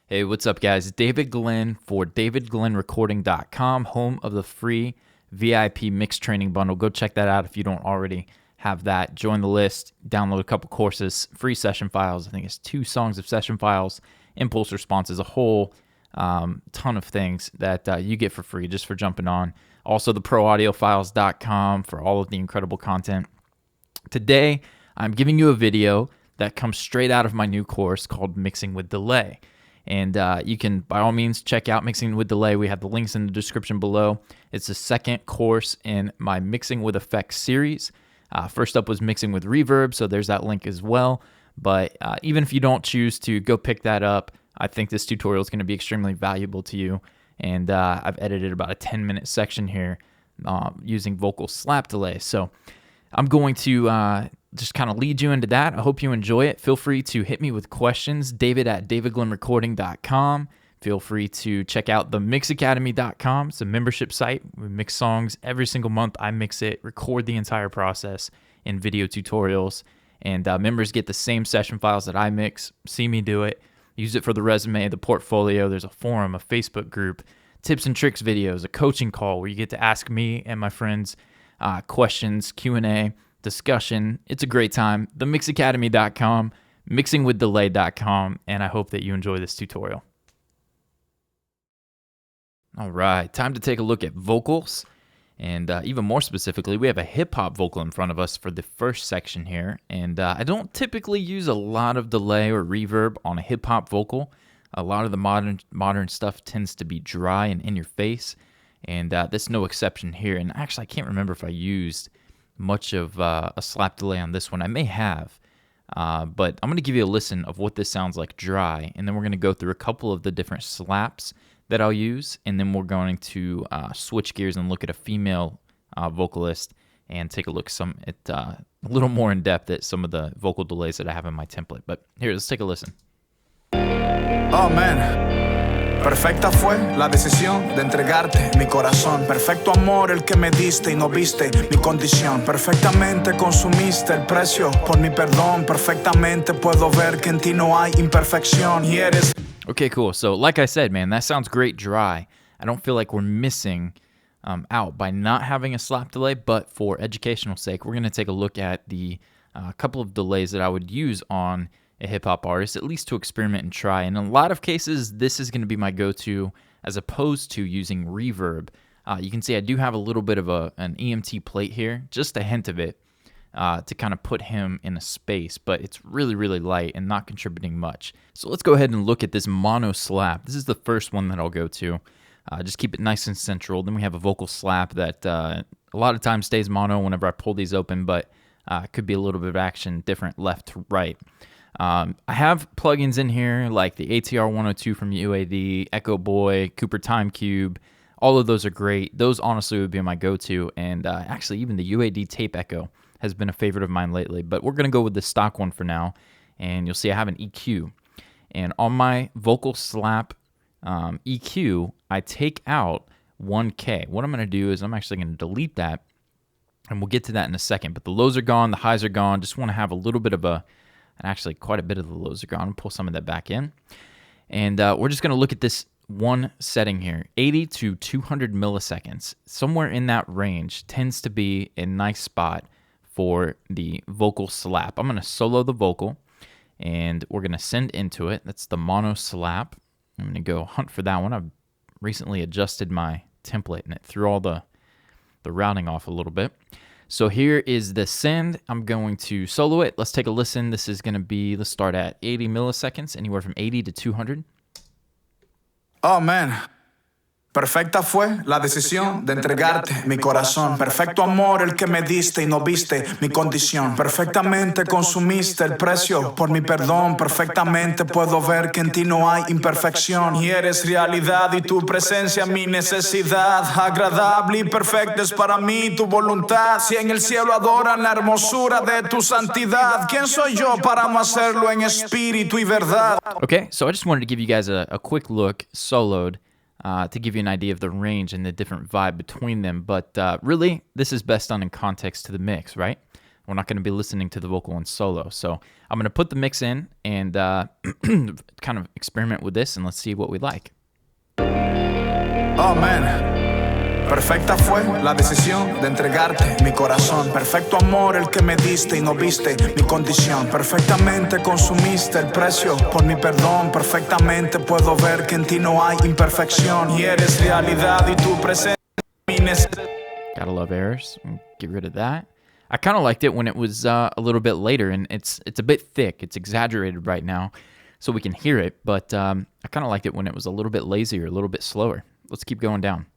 Hey, what's up, guys? David Glenn for davidglennrecording.com, home of the free VIP mix training bundle. Go check that out if you don't already have that. Join the list, download a couple courses, free session files. I think it's 2 songs of session files, impulse responses, a whole ton of things that you get for free just for jumping on. Also, the proaudiofiles.com for all of the incredible content. Today, I'm giving you a video that comes straight out of my new course called Mixing with Delay. And you can, by all means, check out Mixing with Delay. We have the links in the description below. It's the second course in my Mixing with Effects series. First up was Mixing with Reverb, so there's that link as well. But even if you don't choose to go pick that up, I think this tutorial is going to be extremely valuable to you. And I've edited about a 10-minute section here using vocal slap delay. So I'm going to just kind of lead you into that. I hope you enjoy it. Feel free to hit me with questions, david@davidglennrecording.com. Feel free to check out the mixacademy.com. It's a membership site. We mix songs every single month. I mix it, record the entire process in video tutorials, and members get the same session files that I mix, see me do it, use it for the resume, the portfolio. There's a forum, a Facebook group, tips and tricks videos, a coaching call where you get to ask me and my friends questions, Q&A, discussion. It's a great time. Themixacademy.com, mixingwithdelay.com, and I hope that you enjoy this tutorial. All right, time to take a look at vocals, and even more specifically, we have a hip-hop vocal in front of us for the first section here, and I don't typically use a lot of delay or reverb on a hip-hop vocal. A lot of the modern stuff tends to be dry and in your face, and that's no exception here. And actually, I can't remember if I used much of a slap delay on this one. I may have, but I'm going to give you a listen of what this sounds like dry, and then we're going to go through a couple of the different slaps that I'll use, and then we're going to switch gears and look at a female vocalist and take a look at a little more in depth at some of the vocal delays that I have in my template. But here, let's take a listen. Oh man, perfecta fue la decisión de entregarte mi corazón. Perfecto amor el que me diste y no viste mi condición. Perfectamente consumiste el precio por mi perdón. Perfectamente puedo ver que en ti no hay imperfección y eres. Okay, cool. So like I said, man, that sounds great dry. I don't feel like we're missing out by not having a slap delay, but for educational sake, we're going to take a look at the couple of delays that I would use on a hip-hop artist, at least to experiment and try. And in a lot of cases, this is going to be my go-to as opposed to using reverb. You can see I do have a little bit of an EMT plate here, just a hint of it, to kind of put him in a space, but it's really, really light and not contributing much. So let's go ahead and look at this mono slap. This is the first one that I'll go to. Just keep it nice and central. Then we have a vocal slap that a lot of times stays mono whenever I pull these open, but could be a little bit of action different left to right. I have plugins in here like the ATR 102 from UAD, Echo Boy, Cooper Time Cube. All of those are great. Those honestly would be my go-to, and actually even the UAD Tape Echo has been a favorite of mine lately, but we're going to go with the stock one for now, and you'll see I have an EQ. And on my vocal slap EQ, I take out 1K. What I'm going to do is I'm actually going to delete that, and we'll get to that in a second, but the lows are gone, the highs are gone. Just want to have a little bit of and actually quite a bit of the lows are gone. I'll pull some of that back in, and we're just going to look at this one setting here, 80 to 200 milliseconds. Somewhere in that range tends to be a nice spot for the vocal slap. I'm going to solo the vocal, and we're going to send into it. That's the mono slap. I'm going to go hunt for that one. I've recently adjusted my template, and it threw all the routing off a little bit. So here is the send. I'm going to solo it. Let's take a listen. This is going to be, let's start at 80 milliseconds, anywhere from 80 to 200. Oh man, perfecta fue la decisión de entregarte mi corazón. Perfecto amor el que me diste y no viste mi condición. Perfectamente consumiste el precio por mi perdón. Perfectamente puedo ver que en ti no hay imperfección y eres realidad y tu presencia mi necesidad. Agradable y perfecta es para mí tu voluntad. Si en el cielo adoran la hermosura de tu santidad, ¿quién soy yo para no hacerlo en espíritu y verdad? Okay, so I just wanted to give you guys a quick look, soloed, to give you an idea of the range and the different vibe between them. But really, this is best done in context to the mix, right? We're not going to be listening to the vocal in solo. So I'm going to put the mix in and kind of experiment with this, and let's see what we like. Oh man. Perfecta fue la decisión de entregarte mi corazón. Perfecto amor el que me diste y no viste mi condición. Perfectamente consumiste el precio por mi perdón. Perfectamente puedo ver que en ti no hay imperfección. Y eres realidad y tu presencia mi necesidad. Gotta love errors. Get rid of that. I kind of liked it when it was a little bit later, and it's a bit thick. It's exaggerated right now, so we can hear it. But I kind of liked it when it was a little bit lazier, a little bit slower. Let's keep going down.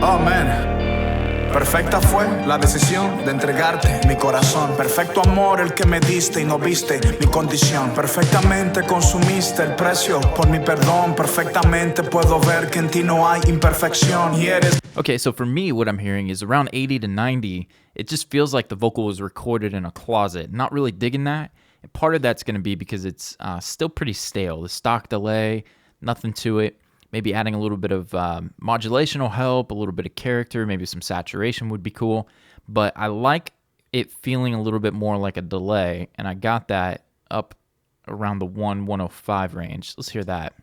Oh man, perfecta fue la decisión de entregarte mi corazón. Perfecto amor el que me diste y no viste mi condición. Perfectamente consumiste el precio por mi perdón. Perfectamente puedo ver que en ti no hay imperfección. Y eres... Okay, so for me, what I'm hearing is around 80 to 90, it just feels like the vocal was recorded in a closet. Not really digging that. And part of that's going to be because it's still pretty stale. The stock delay, nothing to it. Maybe adding a little bit of modulation will help, a little bit of character, maybe some saturation would be cool. But I like it feeling a little bit more like a delay, and I got that up around the 105 range. Let's hear that.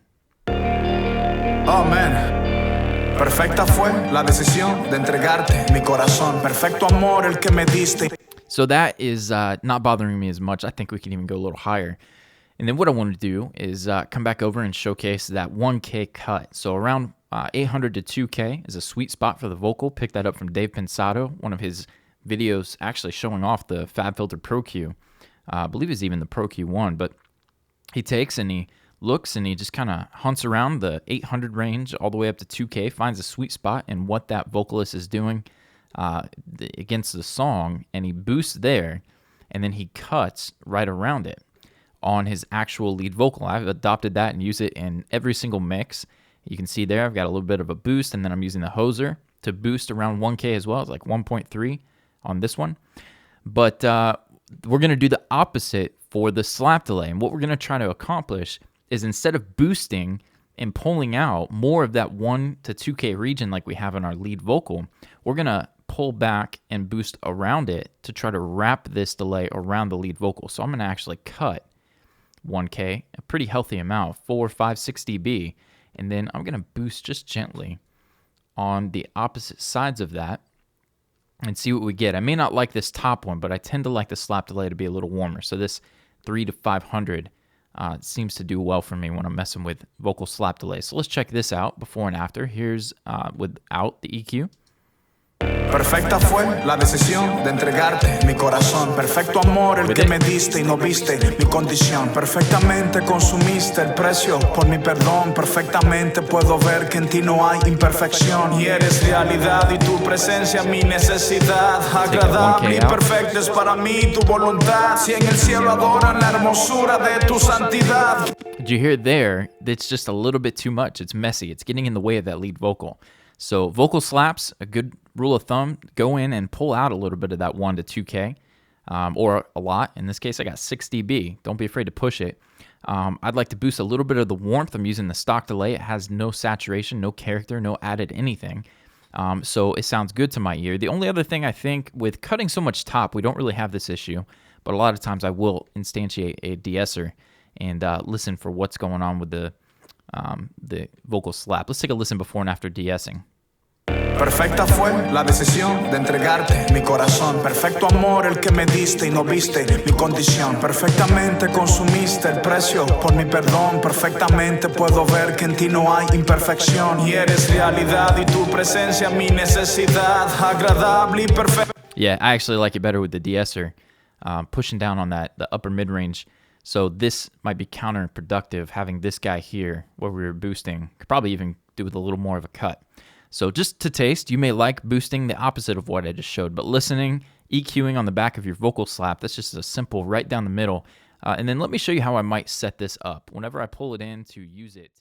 Oh man, perfecta fue la decisión de entregarte mi corazón. Perfecto amor el que me diste. So that is not bothering me as much. I think we can even go a little higher. And then what I want to do is come back over and showcase that 1K cut. So around 800 to 2K is a sweet spot for the vocal. Pick that up from Dave Pensado, one of his videos actually showing off the FabFilter Pro Q. I believe it's even the Pro Q1. But he takes and he looks and he just kind of hunts around the 800 range all the way up to 2K, finds a sweet spot in what that vocalist is doing against the song, and he boosts there, and then he cuts right around it on his actual lead vocal. I've adopted that and use it in every single mix. You can see there I've got a little bit of a boost, and then I'm using the hoser to boost around 1K as well. It's like 1.3 on this one. But we're going to do the opposite for the slap delay. And what we're going to try to accomplish is instead of boosting and pulling out more of that 1 to 2K region like we have in our lead vocal, we're going to pull back and boost around it to try to wrap this delay around the lead vocal. So I'm going to actually cut 1K, a pretty healthy amount, 4, 5, 6 dB, and then I'm going to boost just gently on the opposite sides of that and see what we get. I may not like this top one, but I tend to like the slap delay to be a little warmer. So this 3 to 500 seems to do well for me when I'm messing with vocal slap delay. So let's check this out before and after. Here's without the EQ. Perfecta fue la decisión de entregarte mi corazón. Perfecto amor el que me diste y no viste mi condición. Perfectamente consumiste el precio por mi perdón. Perfectamente puedo ver que en ti no hay imperfección. Y eres realidad y tu presencia mi necesidad. Agradable y perfecta es para mí tu voluntad. Si en el cielo adoran la hermosura de tu santidad. Did you hear there? That's just a little bit too much. It's messy. It's getting in the way of that lead vocal. So vocal slaps, a good rule of thumb, go in and pull out a little bit of that 1 to 2K, or a lot. In this case, I got 6 dB. Don't be afraid to push it. I'd like to boost a little bit of the warmth. I'm using the stock delay. It has no saturation, no character, no added anything. So it sounds good to my ear. The only other thing I think with cutting so much top, we don't really have this issue, but a lot of times I will instantiate a de-esser and listen for what's going on with the vocal slap. Let's take a listen before and after de-essing. Perfecta fue la decisión de entregarte mi corazón. Perfecto amor el que me diste y no viste mi condición. Perfectamente consumiste el precio por mi perdón. Perfectamente puedo ver que en ti no hay imperfección. Y eres realidad y tu presencia mi necesidad. Agradable y perfecta. Yeah, I actually like it better with the de-esser, pushing down on the upper mid-range. So this might be counterproductive, having this guy here where we were boosting. Could probably even do with a little more of a cut. So just to taste, you may like boosting the opposite of what I just showed, but listening, EQing on the back of your vocal slap, that's just a simple right down the middle. And then let me show you how I might set this up whenever I pull it in to use it.